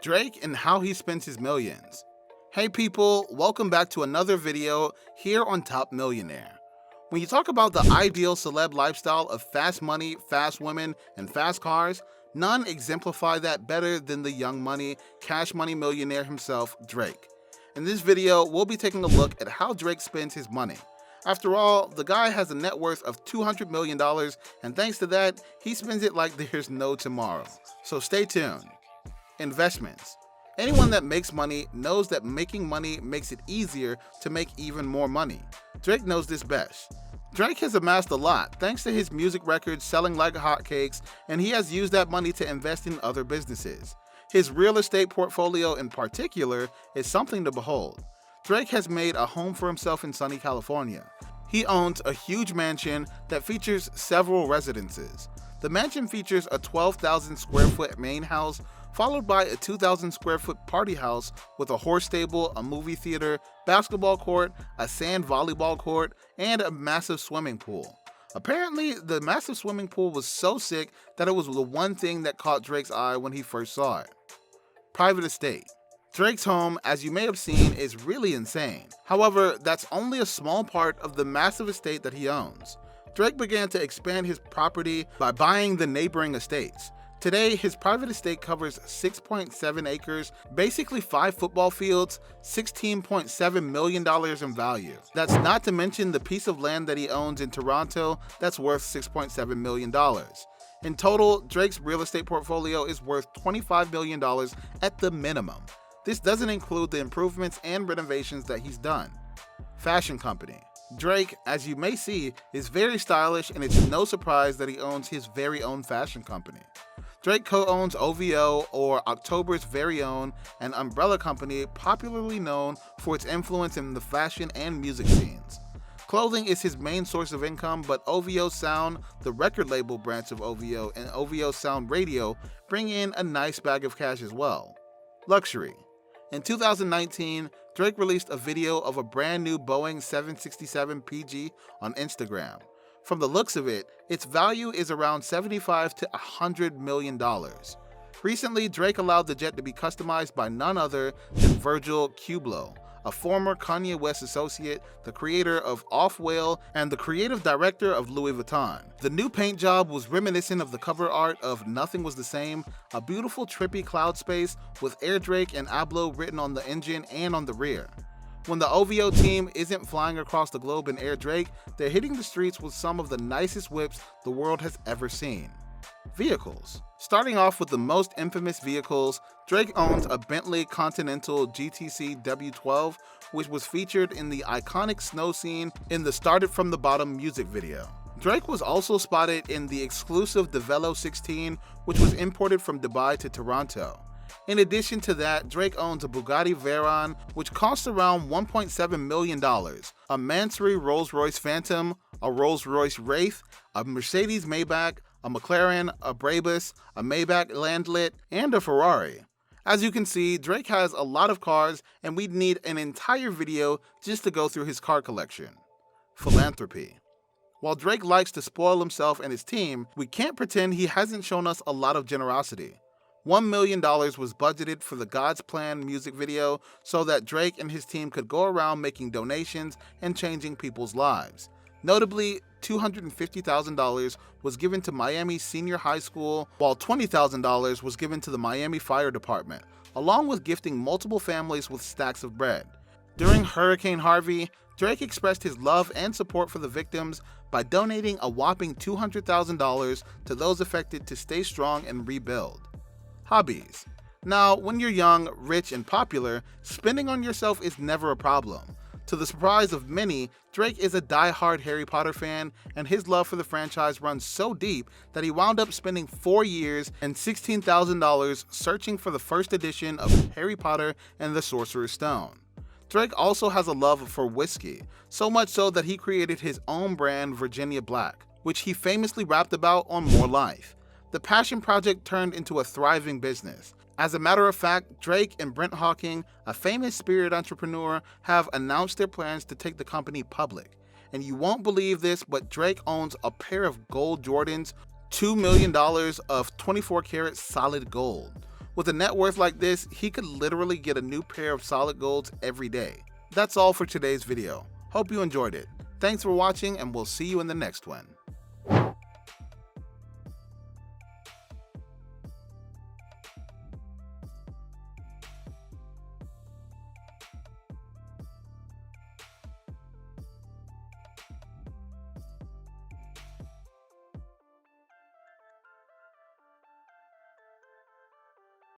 Drake and how he spends his millions. Hey people, welcome back to another video here on Top Millionaire. When you talk about the ideal celeb lifestyle of fast money, fast women, and fast cars, none exemplify that better than the young money, cash money millionaire himself, Drake. In this video, we'll be taking a look at how Drake spends his money. After all, the guy has a net worth of $200 million, and thanks to that, he spends it like there's no tomorrow. So stay tuned. Investments. Anyone that makes money knows that making money makes it easier to make even more money. Drake knows this best. Drake has amassed a lot thanks to his music records selling like hotcakes, and he has used that money to invest in other businesses. His real estate portfolio in particular is something to behold. Drake has made a home for himself in sunny California. He owns a huge mansion that features several residences. The mansion features a 12,000 square foot main house, followed by a 2,000 square foot party house with a horse stable, a movie theater, basketball court, a sand volleyball court, and a massive swimming pool. Apparently, the massive swimming pool was so sick that it was the one thing that caught Drake's eye when he first saw it. Private estate. Drake's home, as you may have seen, is really insane. However, that's only a small part of the massive estate that he owns. Drake began to expand his property by buying the neighboring estates. Today, his private estate covers 6.7 acres, basically 5 football fields, $16.7 million in value. That's not to mention the piece of land that he owns in Toronto that's worth $6.7 million. In total, Drake's real estate portfolio is worth $25 million at the minimum. This doesn't include the improvements and renovations that he's done. Fashion company. Drake, as you may see, is very stylish, and it's no surprise that he owns his very own fashion company. Drake co-owns OVO, or October's Very Own, an umbrella company popularly known for its influence in the fashion and music scenes. Clothing is his main source of income, but OVO Sound, the record label branch of OVO, and OVO Sound Radio bring in a nice bag of cash as well. Luxury. In 2019, Drake released a video of a brand new Boeing 767 PG on Instagram. From the looks of it, its value is around $75 to $100 million. Recently, Drake allowed the jet to be customized by none other than Virgil Abloh, a former Kanye West associate, the creator of Off Whale, and the creative director of Louis Vuitton. The new paint job was reminiscent of the cover art of Nothing Was the Same, a beautiful trippy cloud space with Air Drake and Abloh written on the engine and on the rear. When the OVO team isn't flying across the globe in Air Drake, they're hitting the streets with some of the nicest whips the world has ever seen. Vehicles. Starting off with the most infamous vehicles, Drake owns a Bentley Continental GTC W12, which was featured in the iconic snow scene in the Started From the Bottom music video. Drake was also spotted in the exclusive Velo 16, which was imported from Dubai to Toronto. In addition to that, Drake owns a Bugatti Veyron, which costs around $1.7 million, a Mansory Rolls-Royce Phantom, a Rolls-Royce Wraith, a Mercedes Maybach, a McLaren, a Brabus, a Maybach Landlet, and a Ferrari. As you can see, Drake has a lot of cars, and we'd need an entire video just to go through his car collection. Philanthropy. While Drake likes to spoil himself and his team, we can't pretend he hasn't shown us a lot of generosity. $1 million was budgeted for the God's Plan music video so that Drake and his team could go around making donations and changing people's lives. Notably, $250,000 was given to Miami Senior High School, while $20,000 was given to the Miami Fire Department, along with gifting multiple families with stacks of bread. During Hurricane Harvey, Drake expressed his love and support for the victims by donating a whopping $200,000 to those affected to stay strong and rebuild. Hobbies. Now, when you're young, rich, and popular, spending on yourself is never a problem. To the surprise of many, Drake is a die-hard Harry Potter fan, and his love for the franchise runs so deep that he wound up spending 4 years and $16,000 searching for the first edition of Harry Potter and the Sorcerer's Stone. Drake also has a love for whiskey, so much so that he created his own brand, Virginia Black, which he famously rapped about on More Life. The passion project turned into a thriving business. As a matter of fact, Drake and Brent Hawking, a famous spirit entrepreneur, have announced their plans to take the company public. And you won't believe this, but Drake owns a pair of gold Jordans, $2 million of 24 karat solid gold. With a net worth like this, he could literally get a new pair of solid golds every day. That's all for today's video. Hope you enjoyed it. Thanks for watching, and we'll see you in the next one.